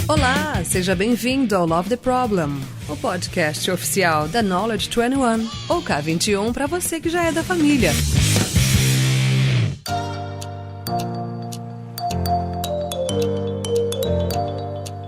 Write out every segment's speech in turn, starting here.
Olá, seja bem-vindo ao Love the Problem, o podcast oficial da Knowledge 21, ou K21 para você que já é da família.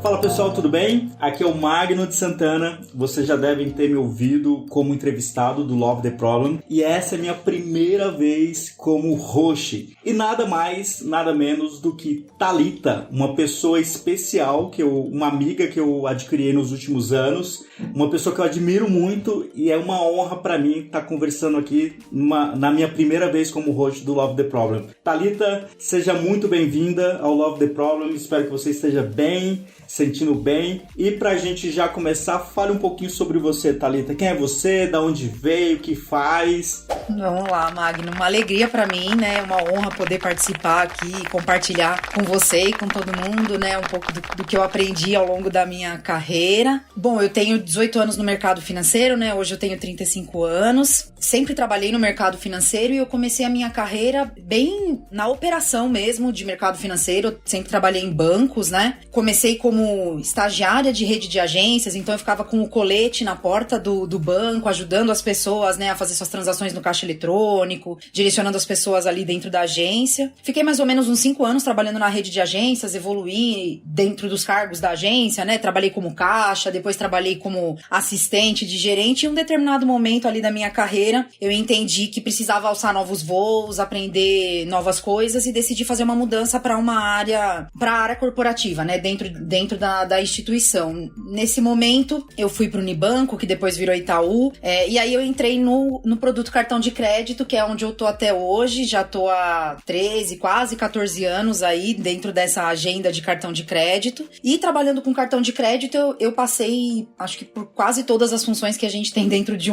Fala pessoal, tudo bem? Aqui é o Magno de Santana. Vocês já devem ter me ouvido como entrevistado do Love the Problem. E essa é a minha primeira vez como host. E nada mais, nada menos do que Thalita, uma pessoa especial, uma amiga que eu adquiri nos últimos anos. Uma pessoa que eu admiro muito e é uma honra para mim estar conversando aqui na minha primeira vez como host do Love the Problem. Thalita, seja muito bem-vinda ao Love the Problem. Espero que você esteja bem, sentindo bem. E pra gente já começar, fale um pouquinho sobre você, Thalita. Quem é você? Da onde veio? O que faz? Vamos lá, Magno. Uma alegria pra mim, né? Uma honra poder participar aqui, compartilhar com você e com todo mundo, né? Um pouco do que eu aprendi ao longo da minha carreira. Bom, eu tenho 18 anos no mercado financeiro, né? Hoje eu tenho 35 anos. Sempre trabalhei no mercado financeiro e eu comecei a minha carreira bem na operação mesmo de mercado financeiro. Eu sempre trabalhei em bancos, né? Comecei como estagiária de rede de agências, então eu ficava com o colete na porta do banco, ajudando as pessoas, né, a fazer suas transações no caixa eletrônico, direcionando as pessoas ali dentro da agência. Fiquei mais ou menos uns 5 anos trabalhando na rede de agências, evoluí dentro dos cargos da agência, né, trabalhei como caixa, depois trabalhei como assistente de gerente e em um determinado momento ali da minha carreira, eu entendi que precisava alçar novos voos, aprender novas coisas e decidi fazer uma mudança para a área corporativa, né, dentro da instituição. Nesse momento, eu fui pro Unibanco, que depois virou Itaú, e aí eu entrei no produto cartão de crédito, que é onde eu tô até hoje, já tô há 13, quase 14 anos aí dentro dessa agenda de cartão de crédito, e trabalhando com cartão de crédito, eu passei, acho que por quase todas as funções que a gente tem dentro de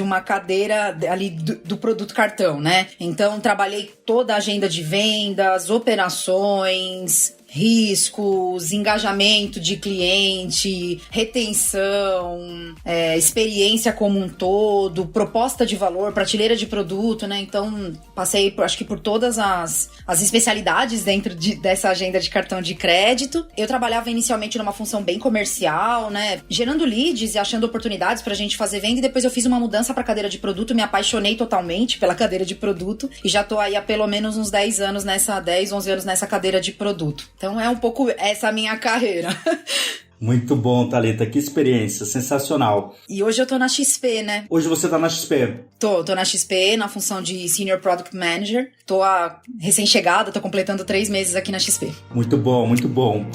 uma cadeira ali do produto cartão, né? Então, trabalhei toda a agenda de vendas, operações, riscos, engajamento de cliente, retenção, experiência como um todo, proposta de valor, prateleira de produto, né? Então, passei, acho que por todas as especialidades dentro dessa agenda de cartão de crédito. Eu trabalhava inicialmente numa função bem comercial, né? Gerando leads e achando oportunidades pra gente fazer venda, e depois eu fiz uma mudança pra cadeira de produto, me apaixonei totalmente pela cadeira de produto e já tô aí há pelo menos uns 10 anos 11 anos nessa cadeira de produto. Então é um pouco essa a minha carreira. Muito bom, Thalita. Que experiência. Sensacional. E hoje eu tô na XP, né? Hoje você tá na XP? Tô na XP, na função de Senior Product Manager. Tô recém-chegada, tô completando 3 meses aqui na XP. Muito bom, muito bom.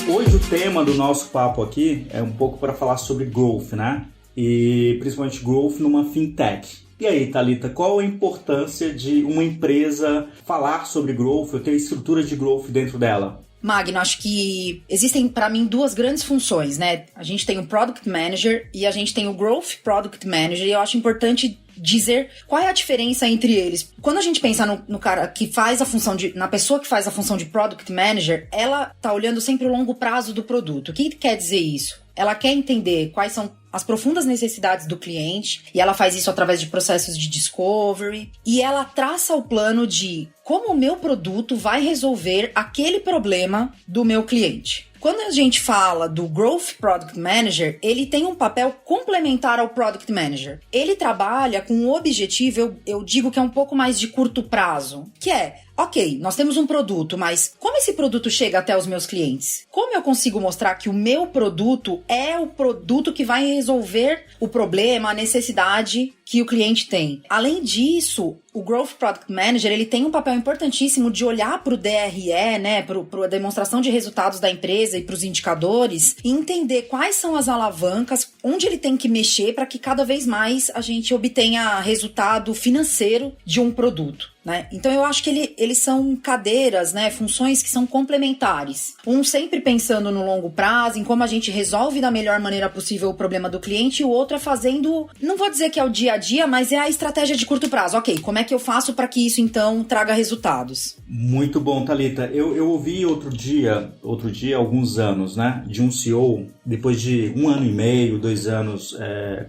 Hoje o tema do nosso papo aqui é um pouco para falar sobre growth, né? E principalmente growth numa fintech. E aí, Thalita, qual a importância de uma empresa falar sobre growth ou ter estrutura de growth dentro dela? Magno, acho que existem, para mim, 2 grandes funções, né? A gente tem o Product Manager e a gente tem o Growth Product Manager, e eu acho importante dizer qual é a diferença entre eles. Quando a gente pensa no cara que faz a função na pessoa que faz a função de Product Manager, ela tá olhando sempre o longo prazo do produto. O que quer dizer isso? Ela quer entender quais são as profundas necessidades do cliente, e ela faz isso através de processos de discovery, e ela traça o plano de como o meu produto vai resolver aquele problema do meu cliente. Quando a gente fala do Growth Product Manager, ele tem um papel complementar ao Product Manager. Ele trabalha com um objetivo, eu digo que é um pouco mais de curto prazo, que é, ok, nós temos um produto, mas como esse produto chega até os meus clientes? Como eu consigo mostrar que o meu produto é o produto que vai resolver o problema, a necessidade que o cliente tem? Além disso, o Growth Product Manager, ele tem um papel importantíssimo de olhar para o DRE, né, para a demonstração de resultados da empresa e para os indicadores, e entender quais são as alavancas, onde ele tem que mexer para que cada vez mais a gente obtenha resultado financeiro de um produto, né? Então eu acho que eles são cadeiras, né, funções que são complementares. Um sempre pensando no longo prazo, em como a gente resolve da melhor maneira possível o problema do cliente, e o outro é fazendo, não vou dizer que é o dia a dia, mas é a estratégia de curto prazo. Ok, como é que eu faço para que isso então traga resultados? Muito bom, Thalita. Eu ouvi outro dia, há alguns anos, né, de um CEO depois de 1 ano e meio, 2 anos,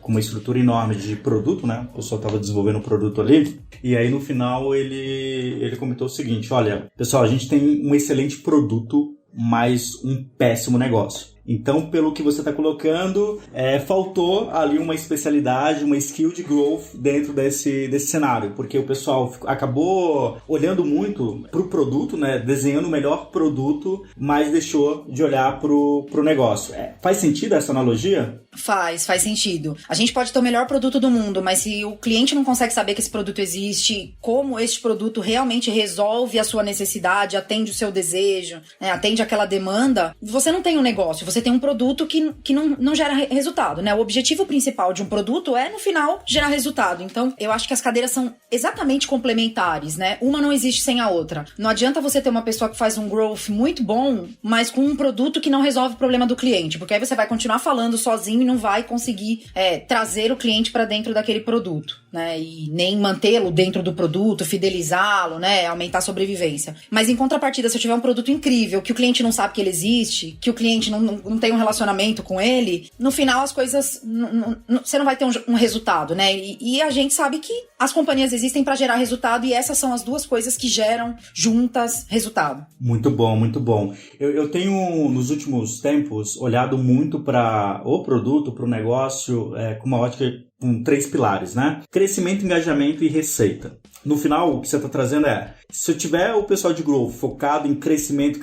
com uma estrutura enorme de produto, né? O pessoal estava desenvolvendo um produto ali. E aí, no final, ele comentou o seguinte: olha, pessoal, a gente tem um excelente produto, mas um péssimo negócio. Então, pelo que você está colocando, faltou ali uma especialidade, uma skill de growth dentro desse cenário, porque o pessoal acabou olhando muito para o produto, né, desenhando o melhor produto, mas deixou de olhar para o negócio. Faz sentido essa analogia? Faz sentido. A gente pode ter o melhor produto do mundo, mas se o cliente não consegue saber que esse produto existe, como este produto realmente resolve a sua necessidade, atende o seu desejo, né, atende aquela demanda, você não tem um negócio, você tem um produto que não gera resultado, né? O objetivo principal de um produto é, no final, gerar resultado. Então, eu acho que as cadeiras são exatamente complementares, né? Uma não existe sem a outra. Não adianta você ter uma pessoa que faz um growth muito bom, mas com um produto que não resolve o problema do cliente, porque aí você vai continuar falando sozinho e não vai conseguir trazer o cliente para dentro daquele produto, né? E nem mantê-lo dentro do produto, fidelizá-lo, né? Aumentar a sobrevivência. Mas em contrapartida, se eu tiver um produto incrível, que o cliente não sabe que ele existe, que o cliente não tem um relacionamento com ele, no final as coisas você não vai ter um resultado, né? E a gente sabe que as companhias existem para gerar resultado, e essas são as duas coisas que geram juntas resultado. Muito bom, muito bom. Eu tenho, nos últimos tempos, olhado muito para o produto, para o negócio, com uma ótica com 3 pilares, né? Crescimento, engajamento e receita. No final, o que você está trazendo se eu tiver o pessoal de growth focado em crescimento,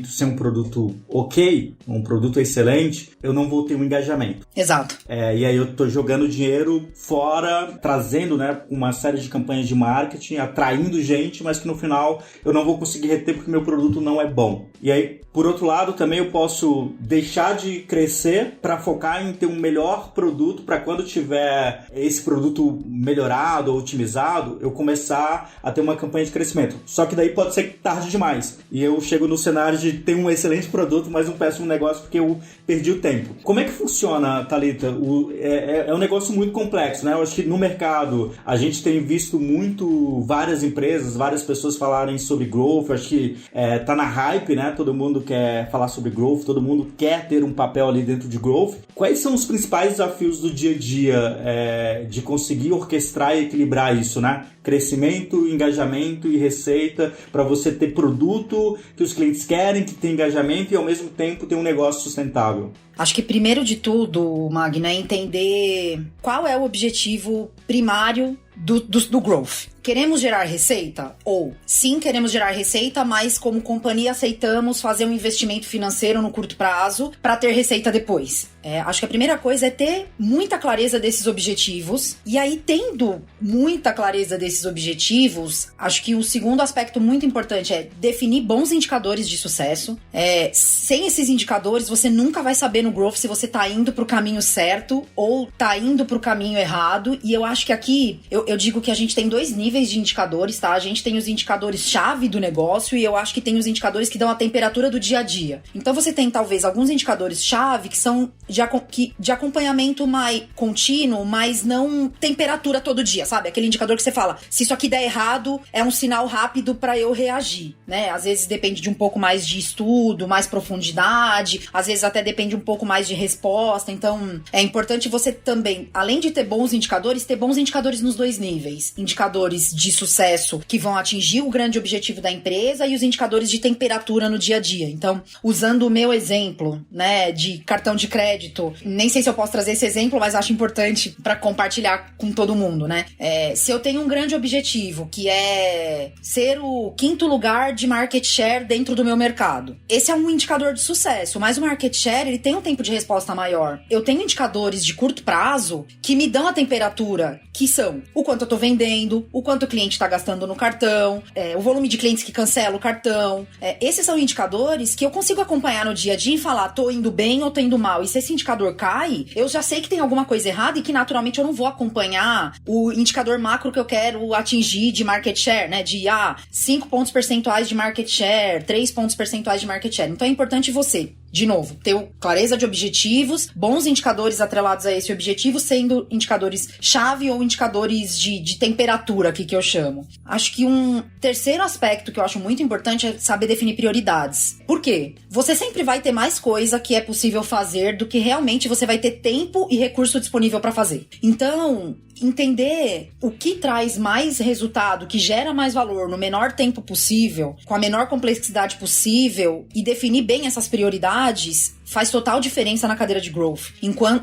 sem um produto ok, um produto excelente, eu não vou ter um engajamento. Exato. E aí eu estou jogando dinheiro fora, trazendo, né, uma série de campanhas de marketing, atraindo gente, mas que no final eu não vou conseguir reter porque meu produto não é bom. E aí, por outro lado, também eu posso deixar de crescer para focar em ter um melhor produto, para quando tiver esse produto melhorado ou otimizado, eu começar a ter uma campanha de crescimento. Só que daí pode ser tarde demais. E eu chego no cenário de ter um excelente produto, mas um péssimo negócio porque eu perdi o tempo. Como é que funciona, Thalita? É um negócio muito complexo, né? Eu acho que no mercado a gente tem visto várias empresas, várias pessoas falarem sobre growth. Eu acho que tá na hype, né? Todo mundo quer falar sobre growth, todo mundo quer ter um papel ali dentro de growth. Quais são os principais desafios do dia a dia de conseguir orquestrar e equilibrar isso, né? Crescimento, engajamento e receita, para você ter produto que os clientes querem, que tem engajamento e ao mesmo tempo ter um negócio sustentável. Acho que primeiro de tudo, Magna, é entender qual é o objetivo primário do growth. Queremos gerar receita? Ou, sim, queremos gerar receita, mas como companhia aceitamos fazer um investimento financeiro no curto prazo para ter receita depois. Acho que a primeira coisa é ter muita clareza desses objetivos. E aí, tendo muita clareza desses objetivos, acho que o segundo aspecto muito importante é definir bons indicadores de sucesso. Sem esses indicadores, você nunca vai saber no growth se você tá indo pro caminho certo ou tá indo pro caminho errado. E eu acho que aqui, eu digo que a gente tem 2 níveis de indicadores, tá? A gente tem os indicadores-chave do negócio e eu acho que tem os indicadores que dão a temperatura do dia a dia. Então você tem talvez alguns indicadores-chave que são de acompanhamento mais contínuo, mas não temperatura todo dia, sabe? Aquele indicador que você fala, se isso aqui der errado, é um sinal rápido pra eu reagir, né? Às vezes depende de um pouco mais de estudo, mais profundidade, às vezes até depende um pouco mais de resposta. Então é importante você também, além de ter bons indicadores, ter bons indicadores nos 2 níveis. Indicadores de sucesso que vão atingir o grande objetivo da empresa e os indicadores de temperatura no dia a dia. Então, usando o meu exemplo, né, de cartão de crédito, nem sei se eu posso trazer esse exemplo, mas acho importante para compartilhar com todo mundo, né? Se eu tenho um grande objetivo, que é ser o 5º lugar de market share dentro do meu mercado, esse é um indicador de sucesso, mas o market share, ele tem um tempo de resposta maior. Eu tenho indicadores de curto prazo que me dão a temperatura, que são o quanto eu tô vendendo, o quanto o cliente está gastando no cartão, o volume de clientes que cancela o cartão. Esses são indicadores que eu consigo acompanhar no dia a dia e falar, tô indo bem ou tô indo mal. E se esse indicador cai, eu já sei que tem alguma coisa errada e que naturalmente eu não vou acompanhar o indicador macro que eu quero atingir de market share, né? De 5 pontos percentuais de market share, 3 pontos percentuais de market share. Então é importante você de novo, ter clareza de objetivos, bons indicadores atrelados a esse objetivo, sendo indicadores-chave ou indicadores de temperatura aqui que eu chamo. Acho que um terceiro aspecto que eu acho muito importante é saber definir prioridades. Por quê? Você sempre vai ter mais coisa que é possível fazer do que realmente você vai ter tempo e recurso disponível para fazer. Então, entender o que traz mais resultado, que gera mais valor no menor tempo possível, com a menor complexidade possível, e definir bem essas prioridades faz total diferença na cadeira de growth.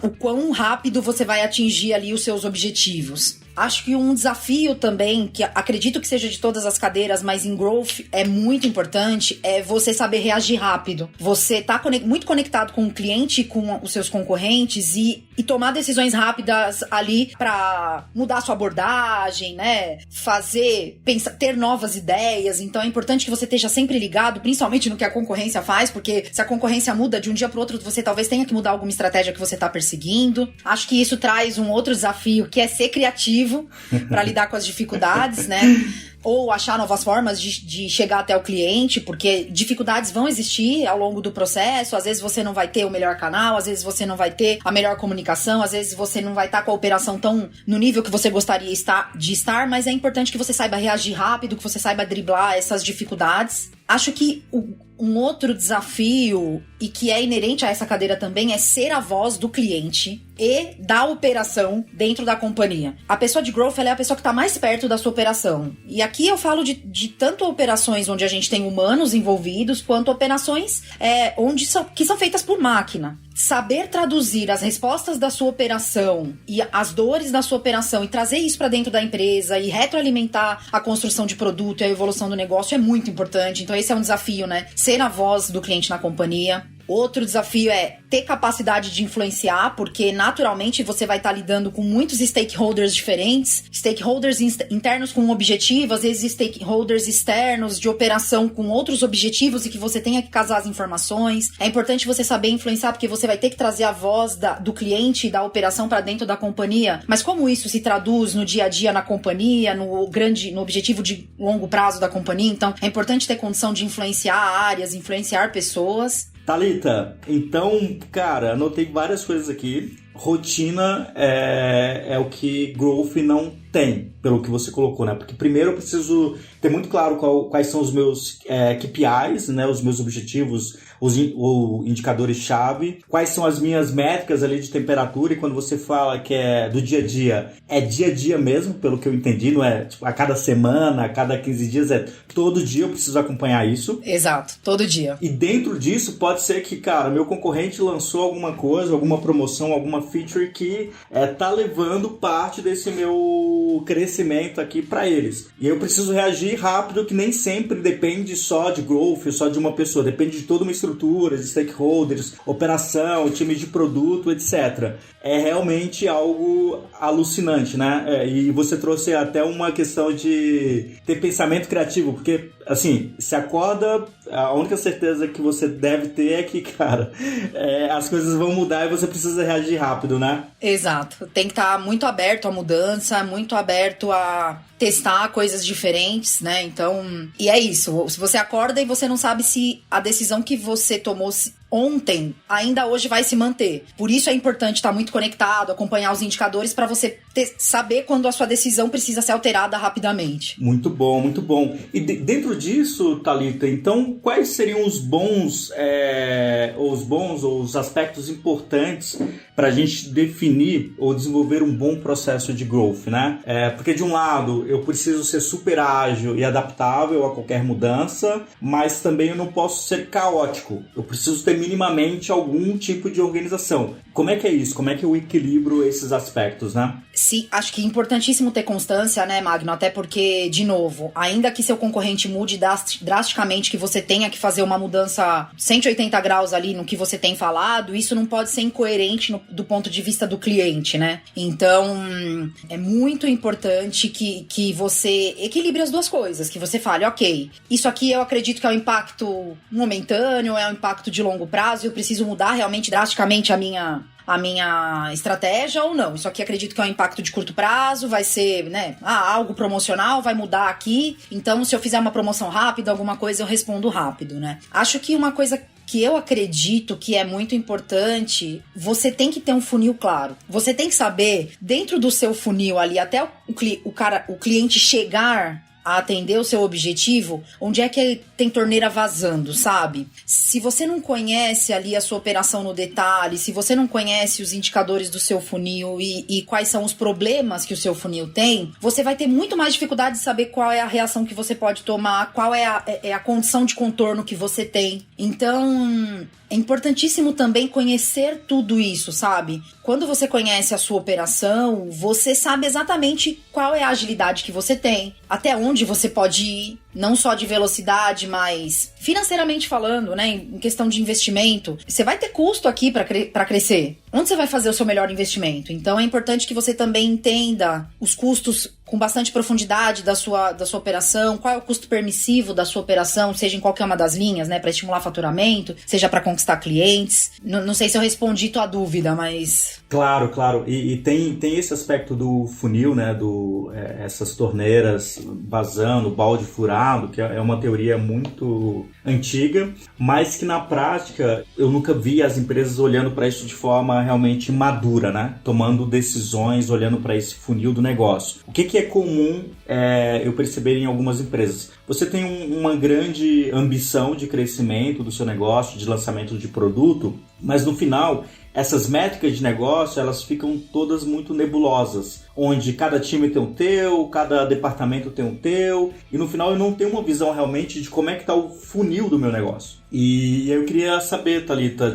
O quão rápido você vai atingir ali os seus objetivos. Acho que um desafio também, que acredito que seja de todas as cadeiras, mas em growth é muito importante, é você saber reagir rápido. Você tá muito conectado com o cliente, com os seus concorrentes e tomar decisões rápidas ali para mudar sua abordagem, né? Ter novas ideias. Então é importante que você esteja sempre ligado, principalmente no que a concorrência faz, porque se a concorrência muda de um dia para o outro, você talvez tenha que mudar alguma estratégia que você tá perseguindo. Acho que isso traz um outro desafio, que é ser criativo para lidar com as dificuldades, né? Ou achar novas formas de chegar até o cliente, porque dificuldades vão existir ao longo do processo. Às vezes você não vai ter o melhor canal, às vezes você não vai ter a melhor comunicação, às vezes você não vai estar com a operação tão no nível que você gostaria de estar, mas é importante que você saiba reagir rápido, que você saiba driblar essas dificuldades. Acho que um outro desafio, e que é inerente a essa cadeira também, é ser a voz do cliente e da operação dentro da companhia. A pessoa de growth, ela é a pessoa que está mais perto da sua operação. E aqui eu falo de tanto operações onde a gente tem humanos envolvidos, quanto operações que são feitas por máquina. Saber traduzir as respostas da sua operação e as dores da sua operação e trazer isso para dentro da empresa e retroalimentar a construção de produto e a evolução do negócio é muito importante. Então esse é um desafio, né? Ser a voz do cliente na companhia. Outro desafio é ter capacidade de influenciar, porque naturalmente você vai estar lidando com muitos stakeholders diferentes, stakeholders internos com um objetivo, às vezes stakeholders externos de operação com outros objetivos e que você tenha que casar as informações. É importante você saber influenciar, porque você vai ter que trazer a voz do cliente e da operação para dentro da companhia. Mas como isso se traduz no dia a dia na companhia, no objetivo de longo prazo da companhia? Então, é importante ter condição de influenciar áreas, influenciar pessoas. Thalita, então, cara, anotei várias coisas aqui. Rotina é o que growth não tem, pelo que você colocou, né? Porque primeiro eu preciso ter muito claro quais são os meus KPIs, né? Os meus objetivos, os indicadores-chave, quais são as minhas métricas ali de temperatura, e quando você fala que é do dia a dia mesmo, pelo que eu entendi, não é tipo, a cada semana, a cada 15 dias, é todo dia eu preciso acompanhar isso. Exato, todo dia. E dentro disso pode ser que, cara, meu concorrente lançou alguma coisa, alguma promoção, alguma feature que tá levando parte desse meu crescimento aqui para eles. E eu preciso reagir rápido, que nem sempre depende só de growth, só de uma pessoa, depende de toda uma estrutura, de stakeholders, operação, time de produto, etc. É realmente algo alucinante, né? E você trouxe até uma questão de ter pensamento criativo, porque, assim, se acorda, a única certeza que você deve ter é que, cara, as coisas vão mudar e você precisa reagir rápido, né? Exato. Tem que estar muito aberto à mudança, muito aberto a testar coisas diferentes, né? Então, e é isso. Se você acorda e você não sabe se a decisão que você tomou ontem ainda hoje vai se manter. Por isso é importante estar muito conectado, acompanhar os indicadores para você saber quando a sua decisão precisa ser alterada rapidamente. Muito bom, muito bom. E dentro disso, Thalita, então, quais seriam os bons ou os aspectos importantes para a gente definir ou desenvolver um bom processo de growth, né? Porque de um lado, eu preciso ser super ágil e adaptável a qualquer mudança, mas também eu não posso ser caótico. Eu preciso ter minimamente algum tipo de organização. Como é que é isso? Como é que eu equilibro esses aspectos, né? Sim, acho que é importantíssimo ter constância, né, Magno? Até porque, de novo, ainda que seu concorrente mude drasticamente, que você tenha que fazer uma mudança 180 graus ali no que você tem falado, isso não pode ser incoerente do ponto de vista do cliente, né? Então, é muito importante que você equilibre as duas coisas, que você fale, ok, isso aqui eu acredito que é um impacto momentâneo, é um impacto de longo prazo, eu preciso mudar realmente drasticamente a minha estratégia ou não. Isso aqui acredito que é um impacto de curto prazo, vai ser, né, algo promocional, vai mudar aqui. Então, se eu fizer uma promoção rápida, alguma coisa, eu respondo rápido, né? Acho que uma coisa que eu acredito que é muito importante, você tem que ter um funil claro. Você tem que saber, dentro do seu funil ali, até o cliente chegar a atender o seu objetivo, onde é que tem torneira vazando, sabe? Se você não conhece ali a sua operação no detalhe, se você não conhece os indicadores do seu funil e quais são os problemas que o seu funil tem, você vai ter muito mais dificuldade de saber qual é a reação que você pode tomar, qual é a condição de contorno que você tem. Então, é importantíssimo também conhecer tudo isso, sabe? Quando você conhece a sua operação, você sabe exatamente qual é a agilidade que você tem, até onde você pode ir, não só de velocidade, mas financeiramente falando, né? Em questão de investimento. Você vai ter custo aqui para crescer. Onde você vai fazer o seu melhor investimento? Então é importante que você também entenda os custos com bastante profundidade da sua operação, qual é o custo permissivo da sua operação, seja em qualquer uma das linhas, né, para estimular faturamento, seja para conquistar clientes. Não sei se eu respondi tua dúvida, mas... Claro. E tem esse aspecto do funil, né, essas torneiras vazando, balde furado, que é uma teoria muito antiga, mas que na prática eu nunca vi as empresas olhando para isso de forma realmente madura, né, tomando decisões, olhando para esse funil do negócio. O que é comum eu perceber em algumas empresas? Você tem uma grande ambição de crescimento do seu negócio, de lançamento de produto, mas no final essas métricas de negócio, elas ficam todas muito nebulosas, onde cada time tem o teu, cada departamento tem o teu, e no final eu não tenho uma visão realmente de como é que está o funil do meu negócio. E eu queria saber, Thalita,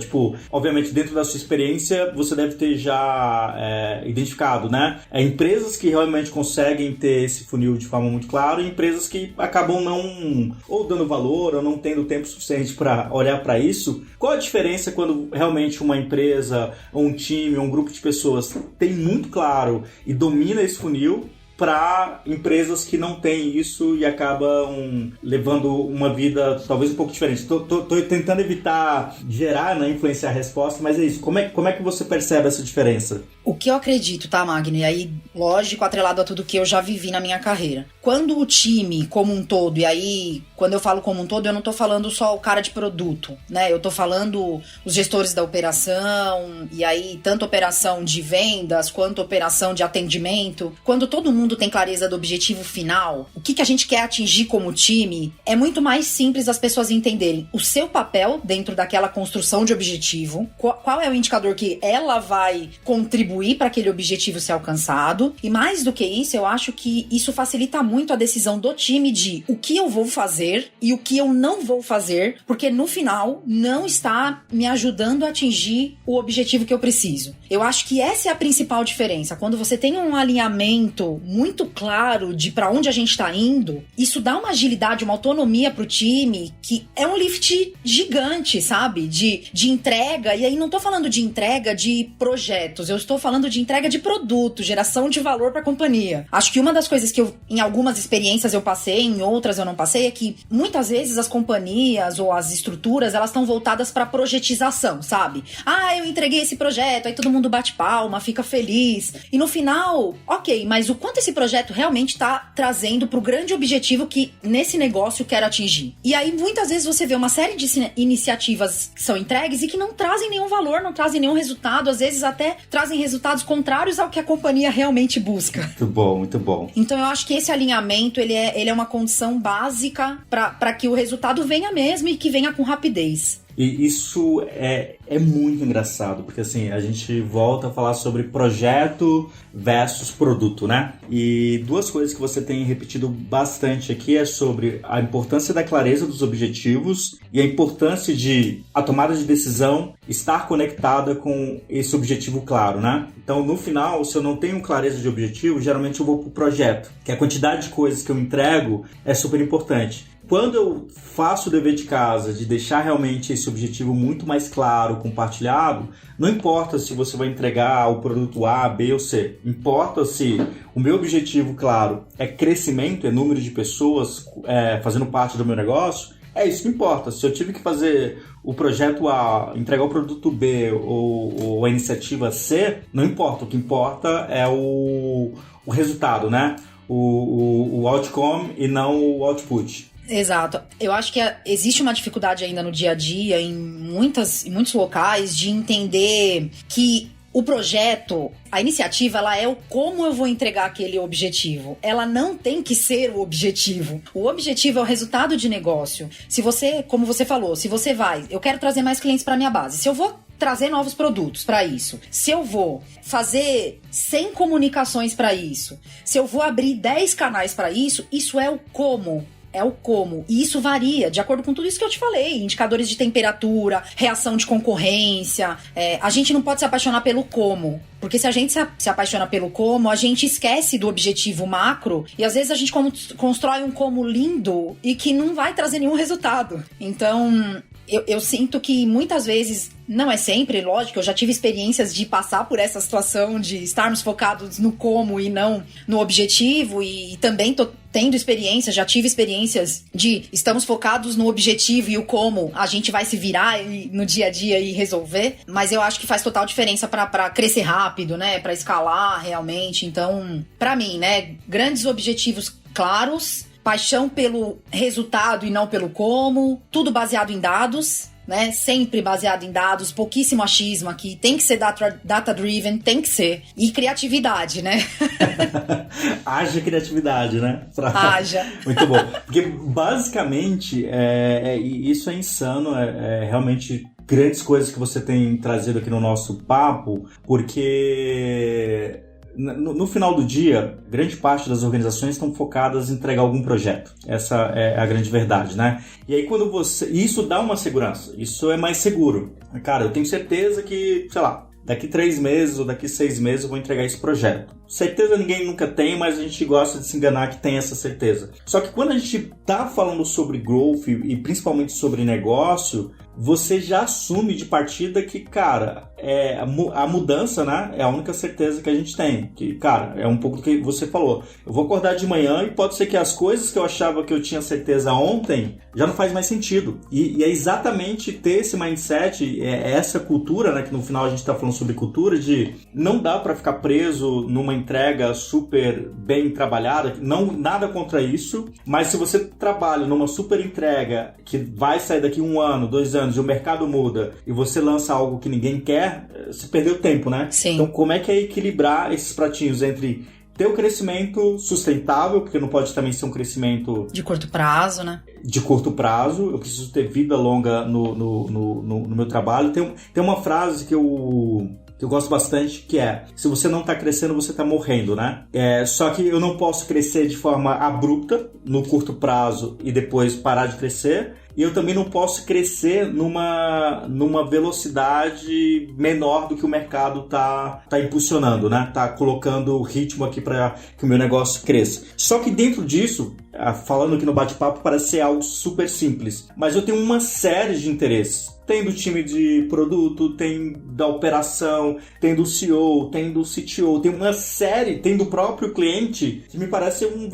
obviamente dentro da sua experiência, você deve ter já identificado, né? Empresas que realmente conseguem ter esse funil de forma muito clara e empresas que acabam não ou dando valor ou não tendo tempo suficiente para olhar para isso. Qual a diferença quando realmente uma empresa, ou um time, ou um grupo de pessoas tem muito claro e domina esse funil, para empresas que não têm isso e acabam levando uma vida talvez um pouco diferente? Estou tentando evitar gerar, né, influenciar a resposta, mas é isso. Como é que você percebe essa diferença? O que eu acredito, tá, Magno? E aí, lógico, atrelado a tudo que eu já vivi na minha carreira. Quando o time como um todo, e aí, quando eu falo como um todo, eu não tô falando só o cara de produto, né? Eu tô falando os gestores da operação, e aí, tanto operação de vendas, quanto operação de atendimento. Quando todo mundo tem clareza do objetivo final, o que a gente quer atingir como time, é muito mais simples as pessoas entenderem o seu papel dentro daquela construção de objetivo, qual é o indicador que ela vai contribuir para aquele objetivo ser alcançado, e mais do que isso, eu acho que isso facilita muito a decisão do time de o que eu vou fazer e o que eu não vou fazer, porque no final não está me ajudando a atingir o objetivo que eu preciso. Eu acho que essa é a principal diferença. Quando você tem um alinhamento muito claro de para onde a gente está indo, isso dá uma agilidade, uma autonomia pro time, que é um lift gigante, sabe? De entrega, e aí não tô falando de entrega de projetos, eu estou falando de entrega de produto, geração de valor para a companhia. Acho que uma das coisas que em algumas experiências eu passei, em outras eu não passei, é que muitas vezes as companhias ou as estruturas, elas estão voltadas para projetização, sabe? Ah, eu entreguei esse projeto, aí todo mundo bate palma, fica feliz. E no final, ok, mas o quanto esse projeto realmente está trazendo para o grande objetivo que nesse negócio eu quero atingir? E aí muitas vezes você vê uma série de iniciativas que são entregues e que não trazem nenhum valor, não trazem nenhum resultado, às vezes até trazem resultados contrários ao que a companhia realmente busca. Muito bom, muito bom. Então eu acho que esse alinhamento, ele é uma condição básica para que o resultado venha mesmo e que venha com rapidez. E isso é muito engraçado, porque assim, a gente volta a falar sobre projeto versus produto, né? E duas coisas que você tem repetido bastante aqui é sobre a importância da clareza dos objetivos e a importância de a tomada de decisão estar conectada com esse objetivo claro, né? Então, no final, se eu não tenho clareza de objetivo, geralmente eu vou pro projeto, que a quantidade de coisas que eu entrego é super importante. Quando eu faço o dever de casa de deixar realmente esse objetivo muito mais claro, compartilhado, não importa se você vai entregar o produto A, B ou C. Importa se o meu objetivo, claro, é crescimento, é número de pessoas fazendo parte do meu negócio. É isso que importa. Se eu tive que fazer o projeto A, entregar o produto B ou a iniciativa C, não importa. O que importa é o resultado, né? O outcome e não o output. Exato. Eu acho que existe uma dificuldade ainda no dia a dia, em muitos locais, de entender que o projeto, a iniciativa, ela é o como eu vou entregar aquele objetivo. Ela não tem que ser o objetivo. O objetivo é o resultado de negócio. Se você, como você falou, se você eu quero trazer mais clientes para minha base. Se eu vou trazer novos produtos para isso, se eu vou fazer 100 comunicações para isso, se eu vou abrir 10 canais para isso, isso é o como. É o como. E isso varia de acordo com tudo isso que eu te falei. Indicadores de temperatura, reação de concorrência. A gente não pode se apaixonar pelo como. Porque se a gente se apaixona pelo como, a gente esquece do objetivo macro. E às vezes a gente constrói um como lindo e que não vai trazer nenhum resultado. Então, eu sinto que muitas vezes... Não é sempre, lógico, eu já tive experiências de passar por essa situação de estarmos focados no como e não no objetivo, e também tô tendo experiências, já tive experiências de estamos focados no objetivo e o como a gente vai se virar no dia a dia e resolver, mas eu acho que faz total diferença pra crescer rápido, né, pra escalar realmente. Então, pra mim, né, grandes objetivos claros, paixão pelo resultado e não pelo como, tudo baseado em dados, né? Sempre baseado em dados, pouquíssimo achismo aqui, tem que ser data-driven, tem que ser. E criatividade, né? Haja criatividade, né? Haja. Muito bom. Porque, basicamente, isso é insano, realmente grandes coisas que você tem trazido aqui no nosso papo, porque... No final do dia, grande parte das organizações estão focadas em entregar algum projeto. Essa é a grande verdade, né? E aí quando isso dá uma segurança, isso é mais seguro. Cara, eu tenho certeza que, sei lá, daqui 3 meses ou daqui 6 meses eu vou entregar esse projeto. Certeza ninguém nunca tem, mas a gente gosta de se enganar que tem essa certeza. Só que quando a gente tá falando sobre growth e principalmente sobre negócio, você já assume de partida que, cara, a mudança, né, é a única certeza que a gente tem. Que, cara, é um pouco do que você falou. Eu vou acordar de manhã e pode ser que as coisas que eu achava que eu tinha certeza ontem já não faz mais sentido. E é exatamente ter esse mindset, essa cultura, né, que no final a gente tá falando sobre cultura, de não dá pra ficar preso numa entrega super bem trabalhada, nada contra isso, mas se você trabalha numa super entrega que vai sair daqui 1 ano, 2 anos, e o mercado muda, e você lança algo que ninguém quer, você perdeu tempo, né? Sim. Então, como é que é equilibrar esses pratinhos entre ter o crescimento sustentável, porque não pode também ser um crescimento... De curto prazo, né? De curto prazo, eu preciso ter vida longa no meu trabalho. Tem uma frase que eu gosto bastante, que é: se você não está crescendo, você está morrendo, né? Só que eu não posso crescer de forma abrupta, no curto prazo, e depois parar de crescer. E eu também não posso crescer numa velocidade menor do que o mercado tá impulsionando, né? Tá colocando o ritmo aqui para que o meu negócio cresça. Só que dentro disso, falando aqui no bate-papo, parece ser algo super simples. Mas eu tenho uma série de interesses. Tem do time de produto, tem da operação, tem do CEO, tem do CTO, tem uma série, tem do próprio cliente, que me parece uma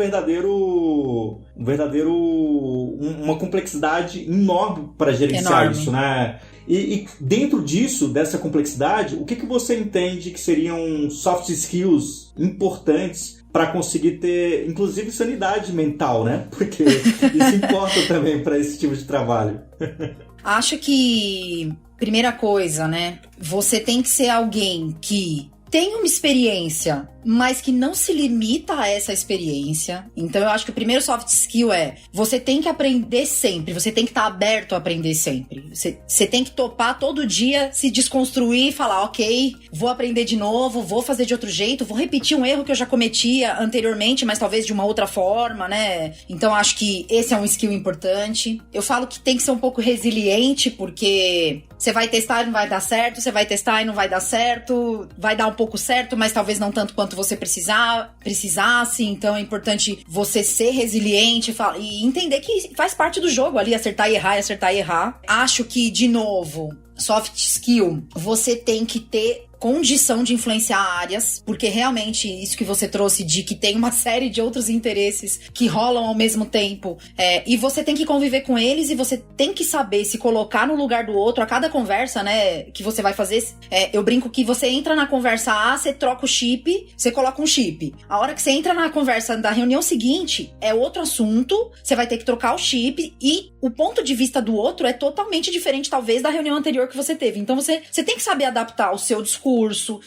complexidade enorme para gerenciar isso, né? E dentro disso, dessa complexidade, o que você entende que seriam soft skills importantes para conseguir ter, inclusive, sanidade mental, né? Porque isso importa também para esse tipo de trabalho. Acho que, primeira coisa, né? Você tem que ser alguém que tem uma experiência, mas que não se limita a essa experiência. Então eu acho que o primeiro soft skill é: você tem que aprender sempre, você tem que estar aberto a aprender sempre. Você tem que topar todo dia, se desconstruir e falar: ok, vou aprender de novo, vou fazer de outro jeito, vou repetir um erro que eu já cometia anteriormente, mas talvez de uma outra forma, né? Então acho que esse é um skill importante. Eu falo que tem que ser um pouco resiliente, porque você vai testar e não vai dar certo, você vai testar e não vai dar certo, vai dar um pouco certo, mas talvez não tanto quanto você precisasse. Então é importante você ser resiliente e entender que faz parte do jogo ali, acertar e errar. Acho que, de novo, soft skill, você tem que ter condição de influenciar áreas, porque realmente isso que você trouxe de que tem uma série de outros interesses que rolam ao mesmo tempo, e você tem que conviver com eles e você tem que saber se colocar no lugar do outro a cada conversa, né, que você vai fazer. Eu brinco que você entra na conversa A, você troca o chip, você coloca um chip. A hora que você entra na conversa da reunião seguinte, é outro assunto, você vai ter que trocar o chip e o ponto de vista do outro é totalmente diferente, talvez, da reunião anterior que você teve. Então você tem que saber adaptar o seu discurso,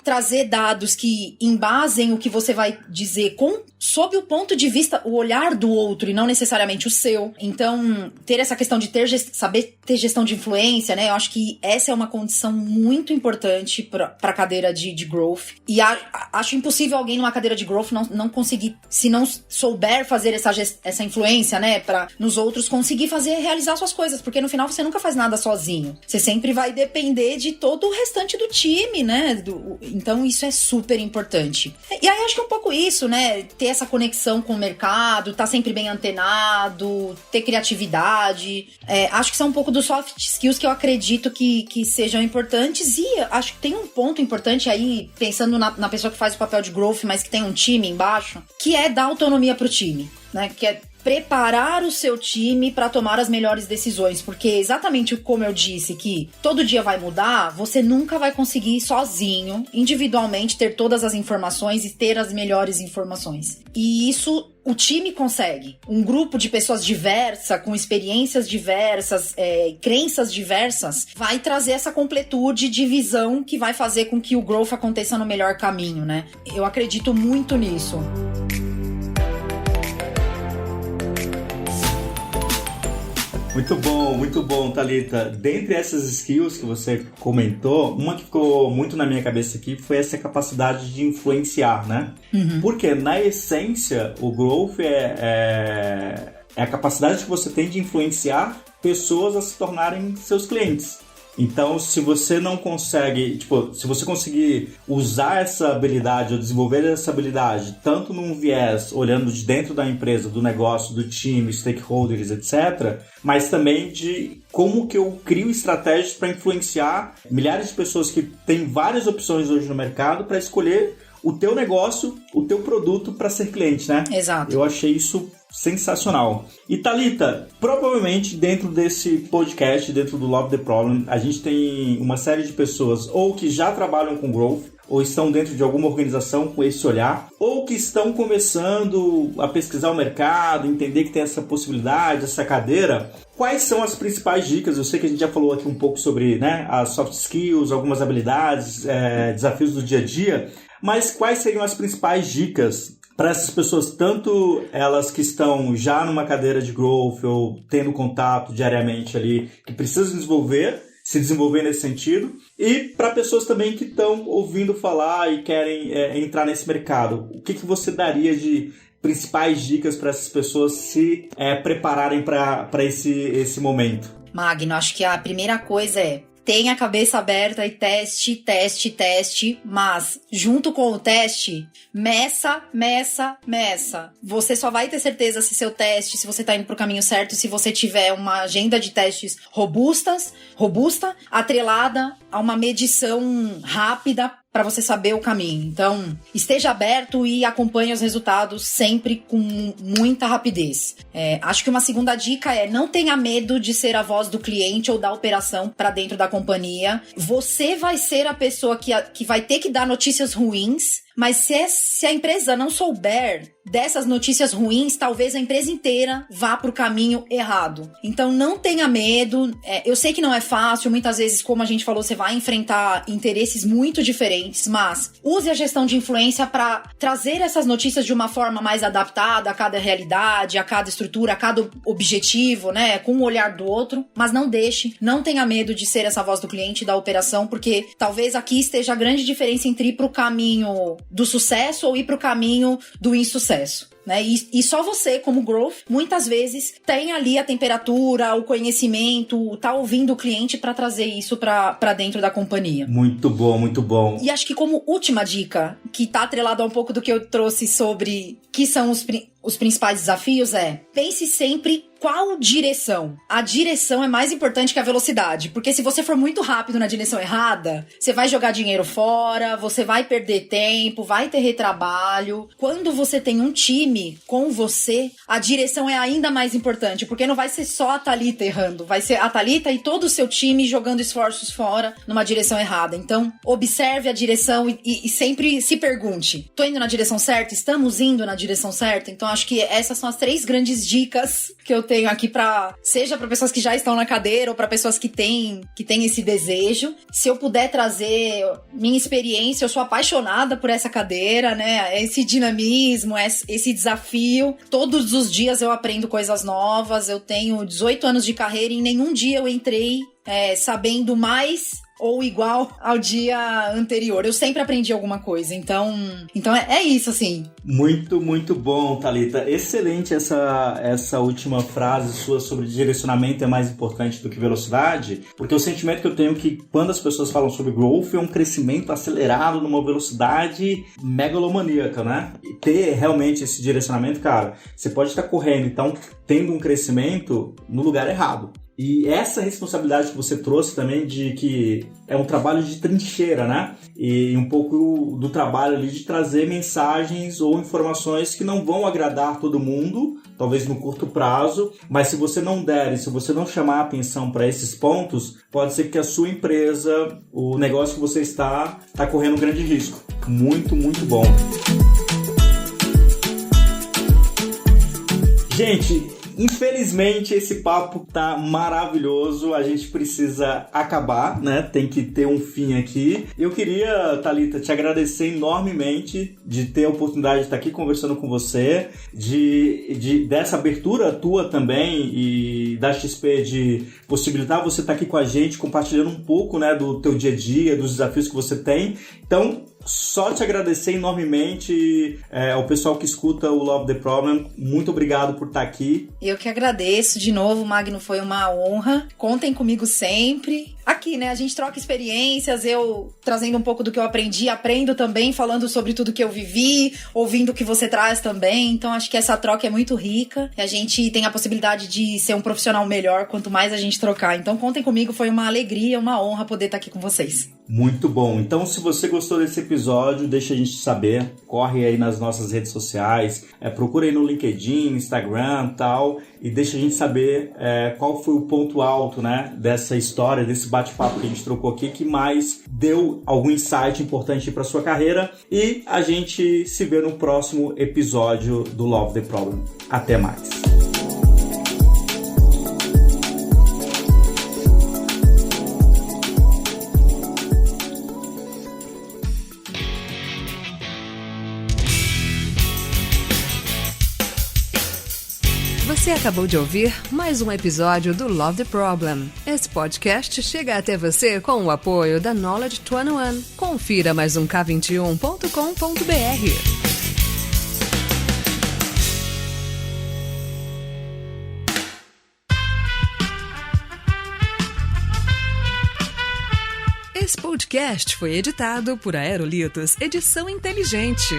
trazer dados que embasem o que você vai dizer sob o ponto de vista, o olhar do outro e não necessariamente o seu. Então, ter essa questão de saber ter gestão de influência, né? Eu acho que essa é uma condição muito importante para a cadeira de growth. E acho impossível alguém numa cadeira de growth não conseguir, se não souber fazer essa influência, né? Para nos outros conseguir realizar suas coisas, porque no final você nunca faz nada sozinho. Você sempre vai depender de todo o restante do time, né? Então isso é super importante. E aí acho que é um pouco isso, né? Ter essa conexão com o mercado, tá sempre bem antenado, ter criatividade. Acho que são um pouco dos soft skills que eu acredito que sejam importantes. E acho que tem um ponto importante aí, pensando na pessoa que faz o papel de growth, mas que tem um time embaixo, que é dar autonomia pro time, né? Que é preparar o seu time para tomar as melhores decisões, porque exatamente como eu disse, que todo dia vai mudar, você nunca vai conseguir sozinho, individualmente, ter todas as informações e ter as melhores informações. E isso o time consegue. Um grupo de pessoas diversas, com experiências diversas, crenças diversas, vai trazer essa completude de visão que vai fazer com que o growth aconteça no melhor caminho, né? Eu acredito muito nisso. Muito bom, Thalita. Dentre essas skills que você comentou, uma que ficou muito na minha cabeça aqui foi essa capacidade de influenciar, né? Uhum. Porque, na essência, o growth é a capacidade que você tem de influenciar pessoas a se tornarem seus clientes. Então, se você não consegue, se você conseguir usar essa habilidade ou desenvolver essa habilidade, tanto num viés, olhando de dentro da empresa, do negócio, do time, stakeholders, etc., mas também de como que eu crio estratégias para influenciar milhares de pessoas que têm várias opções hoje no mercado para escolher o teu negócio, o teu produto para ser cliente, né? Exato. Eu achei isso sensacional. E Thalita, provavelmente dentro desse podcast, dentro do Love the Problem, a gente tem uma série de pessoas ou que já trabalham com growth, ou estão dentro de alguma organização com esse olhar, ou que estão começando a pesquisar o mercado, entender que tem essa possibilidade, essa cadeira. Quais são as principais dicas? Eu sei que a gente já falou aqui um pouco sobre, né, as soft skills, algumas habilidades, desafios do dia a dia, mas quais seriam as principais dicas para essas pessoas, tanto elas que estão já numa cadeira de growth ou tendo contato diariamente ali, que precisam se desenvolver nesse sentido, e para pessoas também que estão ouvindo falar e querem entrar nesse mercado? O que você daria de principais dicas para essas pessoas se prepararem para esse momento? Magno, acho que a primeira coisa tenha a cabeça aberta e teste, mas junto com o teste, meça. Você só vai ter certeza se seu teste, se você tá indo pro caminho certo, se você tiver uma agenda de testes robusta, atrelada a uma medição rápida para você saber o caminho. Então, esteja aberto e acompanhe os resultados sempre com muita rapidez. Acho que uma segunda dica não tenha medo de ser a voz do cliente ou da operação para dentro da companhia. Você vai ser a pessoa que vai ter que dar notícias ruins, mas se a empresa não souber dessas notícias ruins, talvez a empresa inteira vá para o caminho errado. Então não tenha medo. Eu sei que não é fácil, muitas vezes, como a gente falou, você vai enfrentar interesses muito diferentes, mas use a gestão de influência para trazer essas notícias de uma forma mais adaptada a cada realidade, a cada estrutura, a cada objetivo, né, com o olhar do outro, mas não tenha medo de ser essa voz do cliente, da operação, porque talvez aqui esteja a grande diferença entre ir para o caminho do sucesso ou ir para o caminho do insucesso, né? E só você, como growth, muitas vezes tem ali a temperatura, o conhecimento, tá ouvindo o cliente para trazer isso para dentro da companhia. Muito bom. E acho que como última dica, que tá atrelada a um pouco do que eu trouxe sobre que são os principais desafios pense sempre qual direção. A direção é mais importante que a velocidade, porque se você for muito rápido na direção errada, você vai jogar dinheiro fora, você vai perder tempo, vai ter retrabalho. Quando você tem um time com você, a direção é ainda mais importante, porque não vai ser só a Thalita errando, vai ser a Thalita e todo o seu time jogando esforços fora numa direção errada. Então, observe a direção e sempre se pergunte, tô indo na direção certa? Estamos indo na direção certa? Então, acho que essas são as 3 grandes dicas que eu tenho aqui seja para pessoas que já estão na cadeira ou para pessoas que têm esse desejo. Se eu puder trazer minha experiência, eu sou apaixonada por essa cadeira, né? Esse dinamismo, esse desafio. Todos os dias eu aprendo coisas novas. Eu tenho 18 anos de carreira e em nenhum dia eu entrei sabendo mais ou igual ao dia anterior. Eu sempre aprendi alguma coisa. Então é isso, assim. Muito, muito bom, Thalita. Excelente essa última frase sua sobre direcionamento é mais importante do que velocidade, porque o sentimento que eu tenho é que quando as pessoas falam sobre growth é um crescimento acelerado numa velocidade megalomaníaca, né? E ter realmente esse direcionamento, cara, você pode estar correndo, então, tendo um crescimento no lugar errado. E essa responsabilidade que você trouxe também de que é um trabalho de trincheira, né? E um pouco do trabalho ali de trazer mensagens ou informações que não vão agradar todo mundo, talvez no curto prazo, mas se você não der e se você não chamar atenção para esses pontos, pode ser que a sua empresa, o negócio que você está correndo um grande risco. Muito, muito bom. Gente, infelizmente esse papo tá maravilhoso, a gente precisa acabar, né? Tem que ter um fim aqui. Eu queria, Thalita, te agradecer enormemente de ter a oportunidade de estar aqui conversando com você, dessa abertura tua também e da XP de possibilitar você estar aqui com a gente, compartilhando um pouco, né, do teu dia a dia, dos desafios que você tem. Então, só te agradecer enormemente ao pessoal que escuta o Love the Problem. Muito obrigado por estar aqui. Eu que agradeço de novo, Magno, foi uma honra. Contem comigo sempre. Aqui, né, a gente troca experiências, eu trazendo um pouco do que eu aprendi, aprendo também, falando sobre tudo que eu vivi, ouvindo o que você traz também. Então, acho que essa troca é muito rica e a gente tem a possibilidade de ser um profissional melhor quanto mais a gente trocar. Então, contem comigo, foi uma alegria, uma honra poder estar aqui com vocês. Muito bom. Então, se você gostou desse episódio, deixa a gente saber. Corre aí nas nossas redes sociais, procura aí no LinkedIn, Instagram e tal, e deixa a gente saber qual foi o ponto alto, né, dessa história, desse bate-papo que a gente trocou aqui, que mais deu algum insight importante para sua carreira. E a gente se vê no próximo episódio do Love the Problem. Até mais. Você acabou de ouvir mais um episódio do Love the Problem. Esse podcast chega até você com o apoio da Knowledge 21. Confira mais um K21.com.br. Esse podcast foi editado por Aerolitos Edição Inteligente.